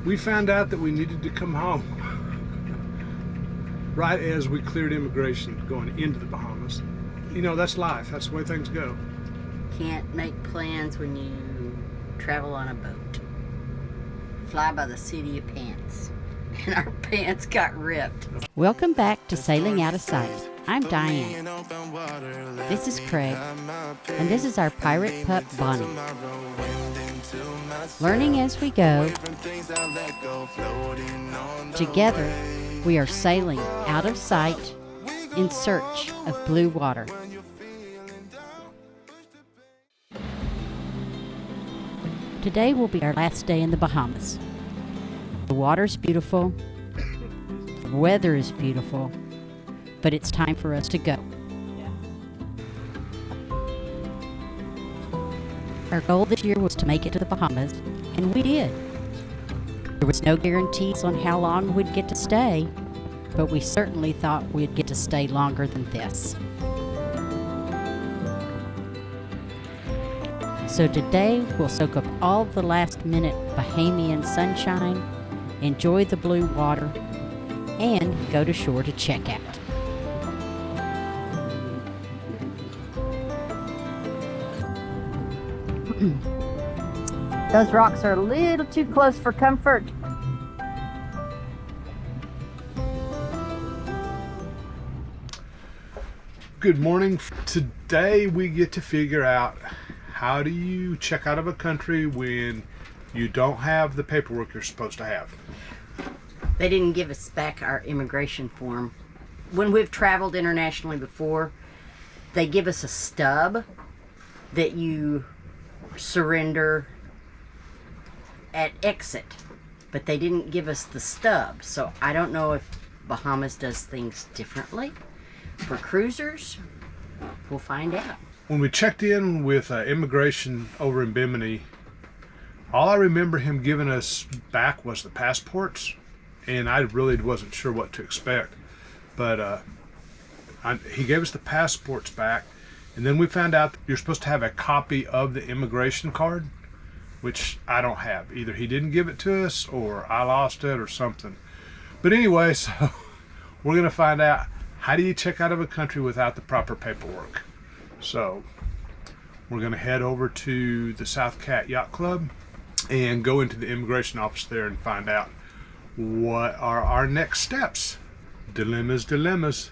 We found out that we needed to come home right as we cleared immigration going into the Bahamas. You know, that's life. That's the way things go. Can't make plans when you travel on a boat. Fly by the city of pants. And our pants got ripped. Welcome back to Sailing Out of Sight. I'm Diane. This is Craig. And this is our pirate pup, Bonnie. Learning as we go. Together, we are sailing out of sight in search of blue water. Today will be our last day in the Bahamas. The water's beautiful, the weather is beautiful, but it's time for us to go. Our goal this year was to make it to the Bahamas, and we did. There was no guarantees on how long we'd get to stay, but we certainly thought we'd get to stay longer than this. So today, we'll soak up all the last-minute Bahamian sunshine, enjoy the blue water, and go to shore to check out. Those rocks are a little too close for comfort. Good morning. Today we get to figure out how do you check out of a country when you don't have the paperwork you're supposed to have. They didn't give us back our immigration form. When we've traveled internationally before, they give us a stub that you surrender at exit, but they didn't give us the stub. So I don't know if Bahamas does things differently for cruisers. We'll find out. When we checked in with immigration over in Bimini, all I remember him giving us back was the passports, and I really wasn't sure what to expect. But he gave us the passports back, and then we found out that you're supposed to have a copy of the immigration card, which I don't have. Either he didn't give it to us or I lost it or something. But anyway, so we're going to find out, how do you check out of a country without the proper paperwork? So we're going to head over to the South Cat Yacht Club and go into the immigration office there and find out what are our next steps. Dilemmas.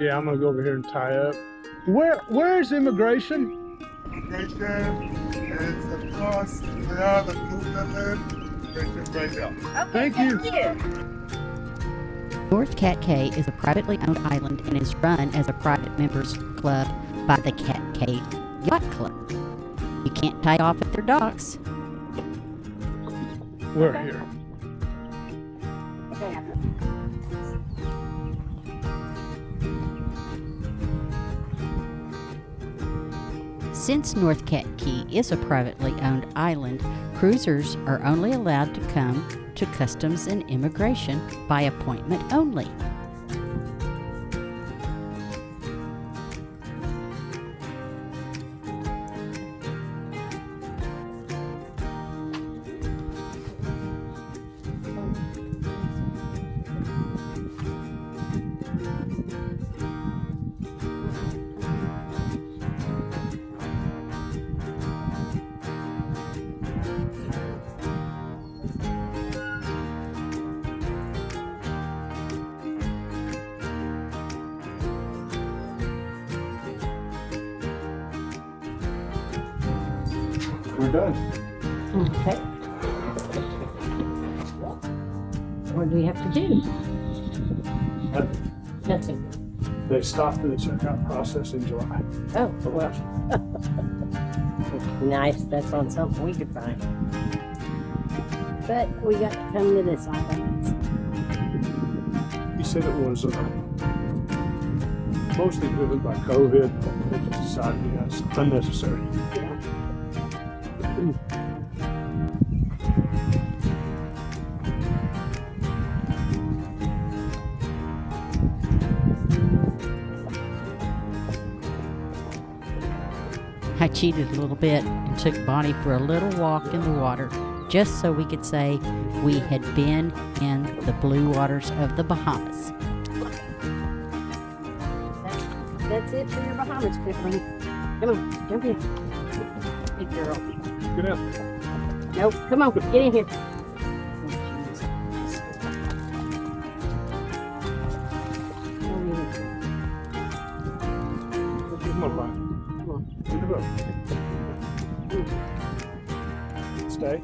Yeah, I'm gonna go over here and tie up. Where's immigration? Immigration is across there, the blue line. Right there. Okay, Thank you. North Cat Cay is a privately owned island and is run as a private members club by the Cat Cay Yacht Club. You can't tie off at their docks. We're here. Since North Cat Key is a privately owned island, cruisers are only allowed to come to Customs and Immigration by appointment only. We're done. Okay. What do we have to do? Nothing. They stopped the checkout process in July. Oh, well. Nice. That's on something we could find. But we got to come to this island. He said it was mostly driven by COVID. They just decided it's unnecessary. I cheated a little bit and took Bonnie for a little walk in the water just so we could say we had been in the blue waters of the Bahamas. That's it for your Bahamas trip, honey. Come on, jump in. Good girl. Get out. Nope, come on, get in here. Come on, Brian. Come on. In the boat. Stay.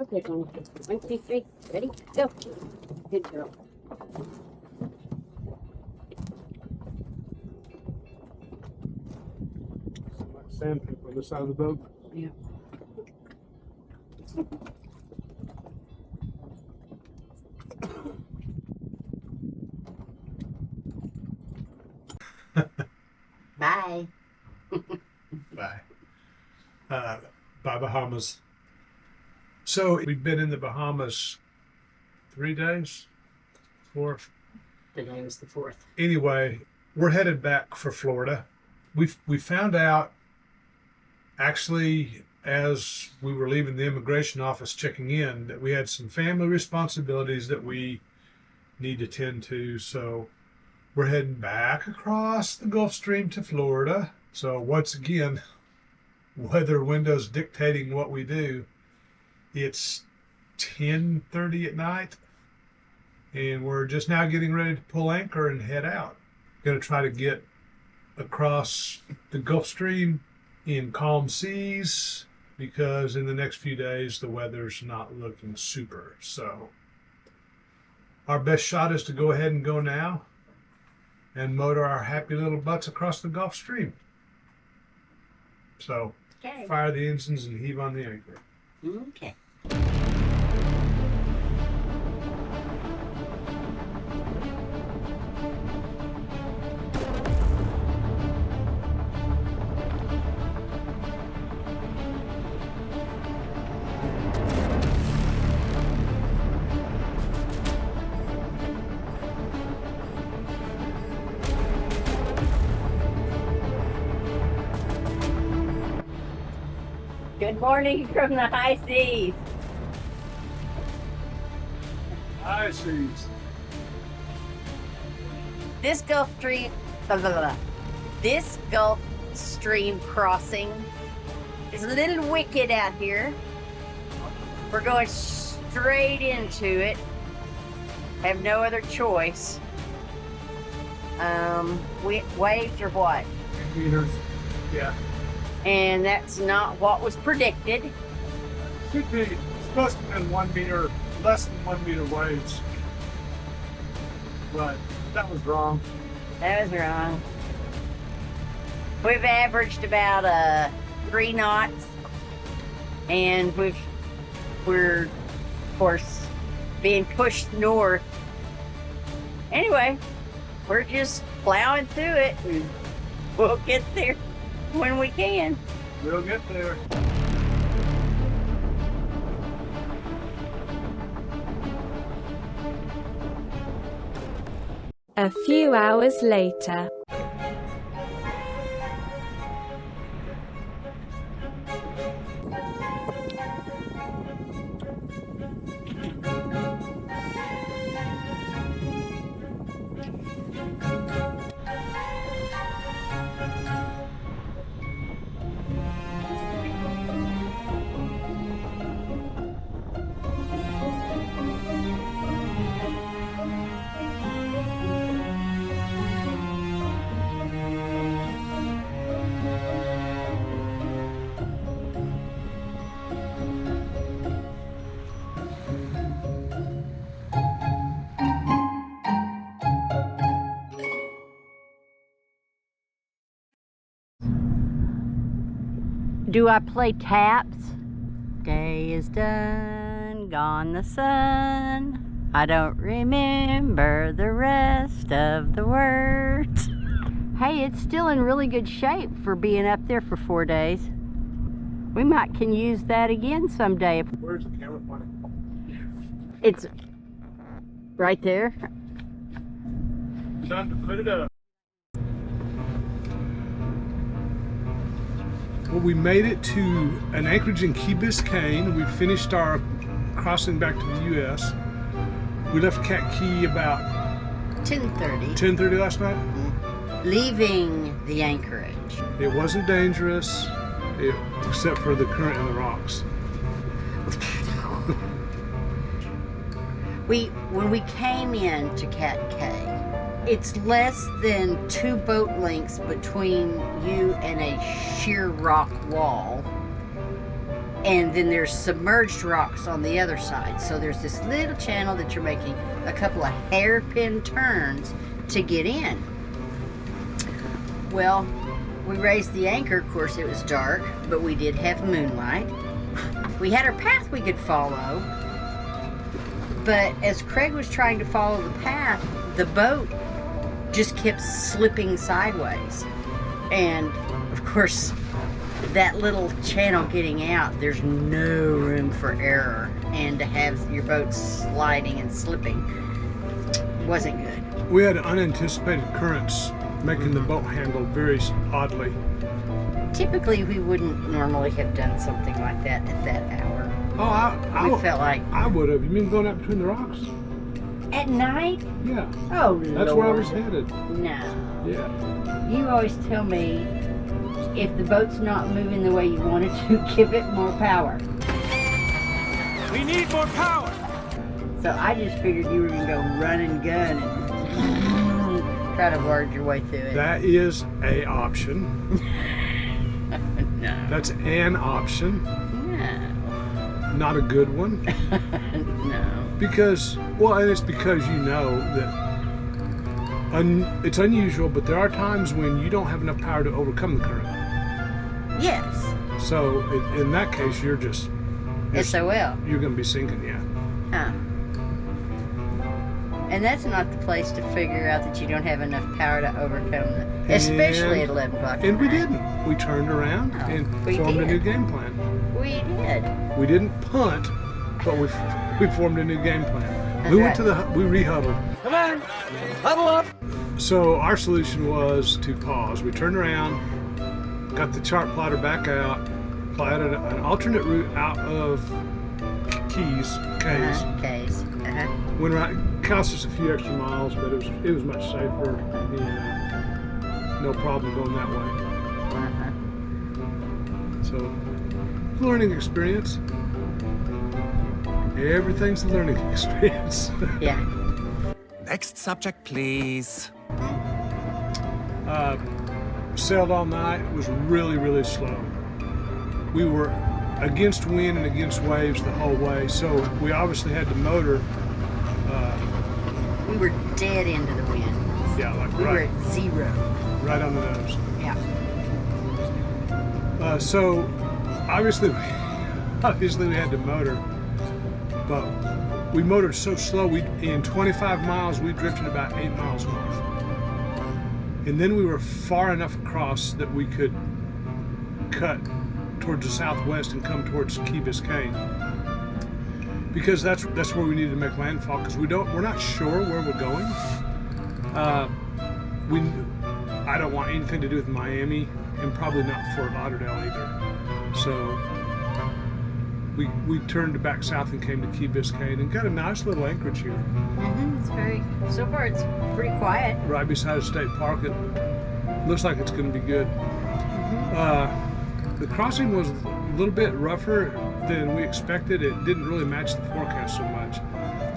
Okay, Bonnie. 1, 2, 3. Ready? Go. Good girl. Like sandpaper on the side of the boat. Yeah. Bye. Bye. Bye, Bahamas. So we've been in the Bahamas 3 days, 4. Today was the 4th. Anyway, we're headed back for Florida. We found out, actually, as we were leaving the immigration office checking in, that we had some family responsibilities that we need to tend to. So we're heading back across the Gulf Stream to Florida. So once again, weather windows dictating what we do. It's 10:30 at night, and we're just now getting ready to pull anchor and head out. Going to try to get across the Gulf Stream in calm seas, because in the next few days the weather's not looking super. So our best shot is to go ahead and go now and motor our happy little butts across the Gulf Stream. So Okay. fire the engines and heave on the anchor. Okay. Good morning from the high seas. High seas. This Gulf Stream, blah, blah, blah. This Gulf Stream crossing is a little wicked out here. We're going straight into it. Have no other choice. Waves or what? 2 meters. Yeah. And that's not what was predicted. Should be supposed to be 1 meter, less than 1 meter waves. But that was wrong. That was wrong. We've averaged about 3 knots, and we're of course being pushed north. Anyway, we're just plowing through it, and we'll get there when we can. We'll get there. A few hours later. Do I play taps? Day is done, gone the sun. I don't remember the rest of the words. Hey, it's still in really good shape for being up there for 4 days. We might can use that again someday. Where's the camera pointing? It's right there. Time to put it up. Well, we made it to an anchorage in Key Biscayne. We finished our crossing back to the U.S. We left Cat Key about 10:30. 10:30 last night. Leaving the anchorage. It wasn't dangerous, except for the current and the rocks. When we came in to Cat Cay, it's less than 2 boat lengths between you and a sheer rock wall, and then there's submerged rocks on the other side. So there's this little channel that you're making a couple of hairpin turns to get in. Well, we raised the anchor. Of course, it was dark, but we did have moonlight. We had our path we could follow, but as Craig was trying to follow the path, the boat just kept slipping sideways. And of course, that little channel getting out, there's no room for error, and to have your boat sliding and slipping wasn't good. We had unanticipated currents making the boat handle very oddly. Typically, we wouldn't normally have done something like that at that hour. Oh, We felt like I would have. You mean going out between the rocks? at night. Yeah. Oh, That's Lord. where I was headed. No. Yeah. You always tell me if the boat's not moving the way you want it to, give it more power. We need more power. So I just figured you were going to go run and gun and try to ward your way through it. That is a option. No. That's an option. No. Not a good one. No. Because, well, and it's because you know that it's unusual, but there are times when you don't have enough power to overcome the current. Yes. So in that case, you're SOL. You're going to be sinking, yeah. Huh. And that's not the place to figure out that you don't have enough power to overcome the, especially at 11 o'clock at And we night. didn't. We turned around Oh, and we formed a did. new game plan. We did. We didn't punt, but we formed a new game plan. That's We right. went to we rehuddled. Come on, huddle up. So our solution was to pause. We turned around, got the chart plotter back out, plotted an alternate route out of Keys. K's. Went around, cost us a few extra miles, but it was much safer and no problem going that way. So, learning experience. Everything's a learning experience. Yeah. Next subject, please. Sailed all night. It was really, really slow. We were against wind and against waves the whole way, so we obviously had to motor. We were dead into the wind. Yeah, like We were at 0. right on the nose. Yeah. So obviously we had to motor, but we motored so slow. In 25 miles we drifted about 8 miles north, and then we were far enough across that we could cut towards the southwest and come towards Key Biscayne, because that's where we needed to make landfall, because we're not sure where we're going. I don't want anything to do with Miami, and probably not Fort Lauderdale either. So we turned back south and came to Key Biscayne and got a nice little anchorage here. So far it's pretty quiet. Right beside a state park. It looks like it's going to be good. The crossing was a little bit rougher than we expected. It didn't really match the forecast so much.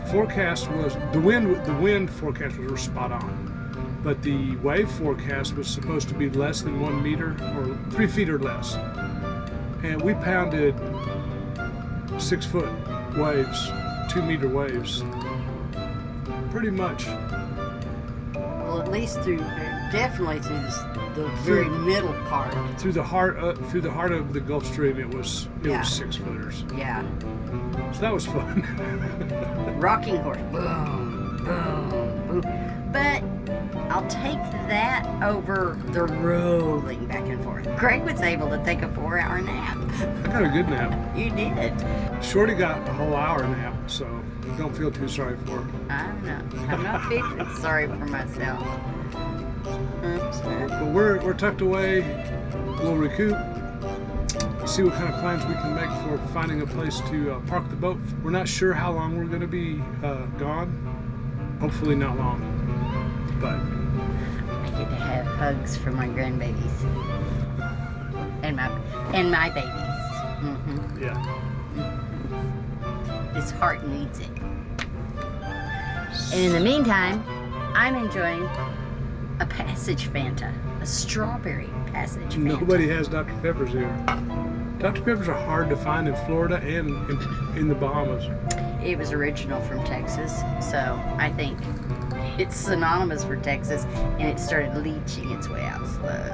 The forecast was, the wind forecast was spot on, but the wave forecast was supposed to be less than 1 meter, or 3 feet or less. And we pounded 6 foot waves, 2 meter waves, pretty much. Well, at least definitely through the very middle part. Through the heart of the Gulf Stream, it was 6 footers. Yeah. So that was fun. Rocking horse. Boom, boom, boom. But I'll take that over the rolling back and forth. Greg was able to take a 4-hour nap. I got a good nap. You did. Shorty got a whole hour nap, so don't feel too sorry for her. I'm not feeling sorry for myself. But we're tucked away. We'll recoup. See what kind of plans we can make for finding a place to park the boat. We're not sure how long we're going to be gone. Hopefully not long. But I get to have hugs from my grandbabies and my babies. yeah. His heart needs it. And in the meantime, I'm enjoying a Passage Fanta, a strawberry Passage Fanta. Nobody has Dr. Peppers here. Dr. Peppers are hard to find in Florida and in the Bahamas. It was original from Texas, so I think it's synonymous for Texas, and it started leaching its way out slowly.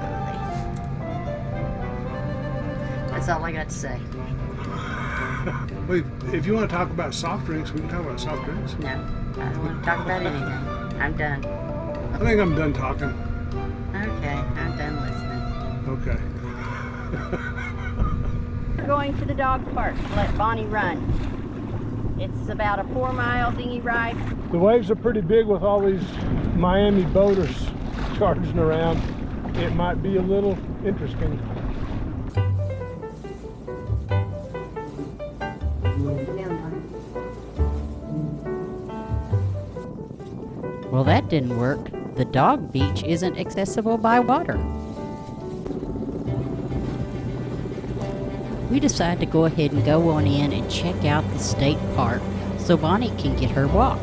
That's all I got to say. Wait, if you want to talk about soft drinks, we can talk about soft drinks. No, I don't want to talk about anything. I'm done. I think I'm done talking. Okay, I'm done listening. Okay. We're going to the dog park to let Bonnie run. It's about a 4-mile dinghy ride. The waves are pretty big with all these Miami boaters charging around. It might be a little interesting. Well, that didn't work. The dog beach isn't accessible by water. We decide to go ahead and go on in and check out the state park so Bonnie can get her walk.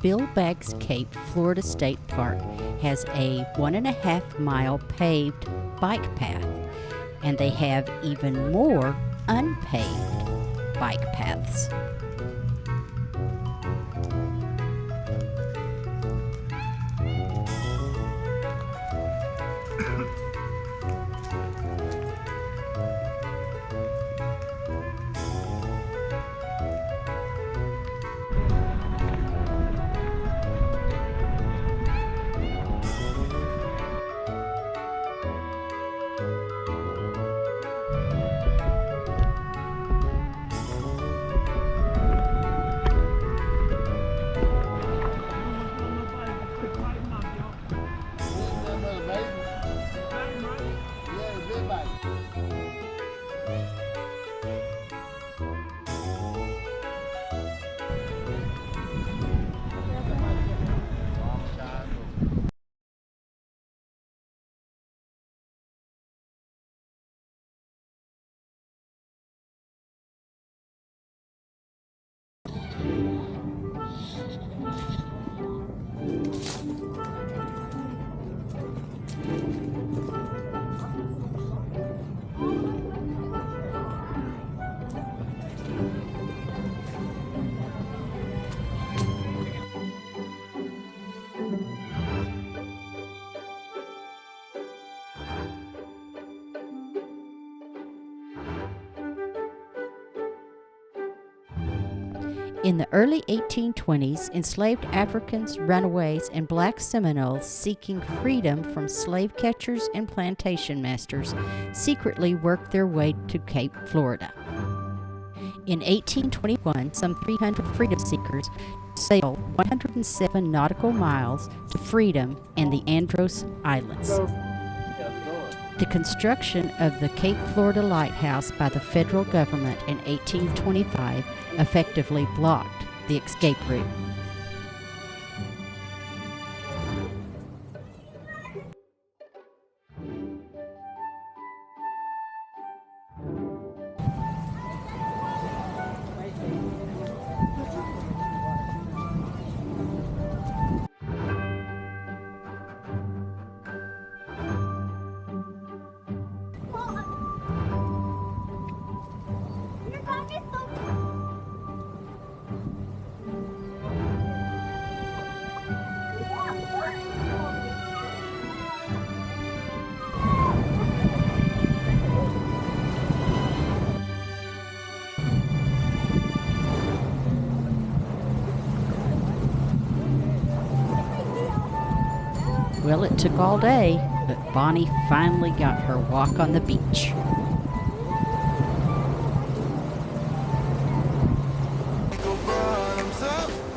Billbags Cape Florida State Park has a 1.5-mile paved bike path, and they have even more unpaved bike paths. In the early 1820s, enslaved Africans, runaways, and black Seminoles seeking freedom from slave catchers and plantation masters secretly worked their way to Cape Florida. In 1821, some 300 freedom seekers sailed 107 nautical miles to freedom and the Andros Islands. The construction of the Cape Florida Lighthouse by the federal government in 1825 effectively blocked the escape route. Well, it took all day, but Bonnie finally got her walk on the beach.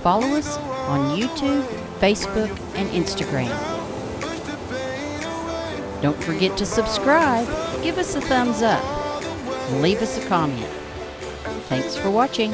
Follow us on YouTube, Facebook, and Instagram. Don't forget to subscribe, give us a thumbs up, and leave us a comment. Thanks for watching.